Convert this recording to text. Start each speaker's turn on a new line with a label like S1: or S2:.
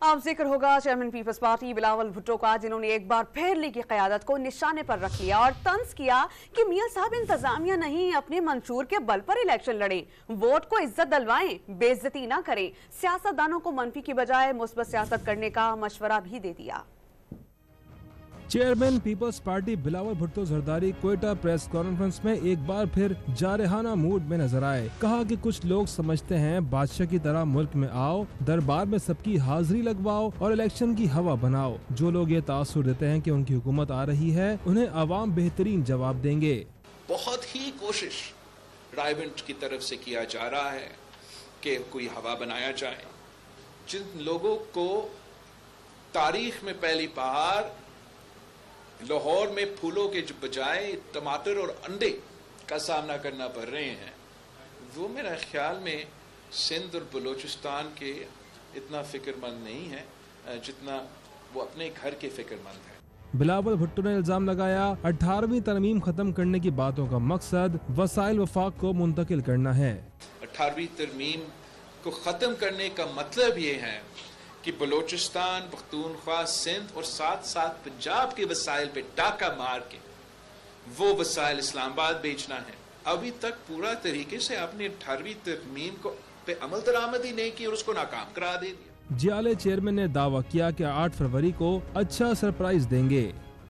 S1: अब जिक्र होगा chairman Peoples Party Bilawal Bhutto का, जिन्होंने एक बार फिर लीग की क़यादत को निशाने पर रख लिया और तंज किया कि मियां साहब इंतजामिया नहीं अपने मंशूर के बल पर इलेक्शन लड़ें, वोट को इज्जत दिलवाएं, बेइज्जती ना करें। सियासतदानों को मनफी की बजाय मुस्बत सियासत करने का मशवरा भी दे दिया।
S2: Chairman Peoples Party Bilawal Bhutto Zardari Quetta press conference में एक बार फिर जारहाना मूड में नजर आए। कहा कि कुछ लोग समझते हैं बादशाह की तरह मुल्क में आओ, दरबार में सबकी हाजिरी लगवाओ और इलेक्शन की हवा बनाओ। जो लोग ये तासुर देते हैं कि उनकी हुकूमत आ रही है, उन्हें अवाम बेहतरीन जवाब देंगे।
S3: बहुत ही कोशिश रायबंट की तरफ से किया जा रहा है कि कोई हवा बनाया जाए। जिन लोगों को तारीख में पहली बार लाहौर में फूलों के बजाय टमाटर और अंडे का सामना करना पड़ रहे हैं, वो मेरा ख्याल में सिंध और बलूचिस्तान के इतना फिक्रमंद नहीं है जितना वो अपने घर के फिक्रमंद है।
S2: बिलावल भुट्टो ने इल्जाम लगाया 18वीं तरमीम खत्म करने की बातों का मकसद वसाइल वफाक को मुंतकिल करना है।
S3: 18वीं तरमीम को खत्म करने का मतलब ये है कि बलूचिस्तान, पख्तूनख्वा, सिंध और साथ साथ पंजाब के वसाइल पे टाका मार के वो वसाइल इस्लामाबाद बेचना है। अभी तक पूरा तरीके से आपने 18वीं तरमीम को पे अमल दरामद ही नहीं की और उसको नाकाम करा दे दिया।
S2: जियाले चेयरमैन ने दावा किया कि 8 फरवरी को अच्छा सरप्राइज देंगे।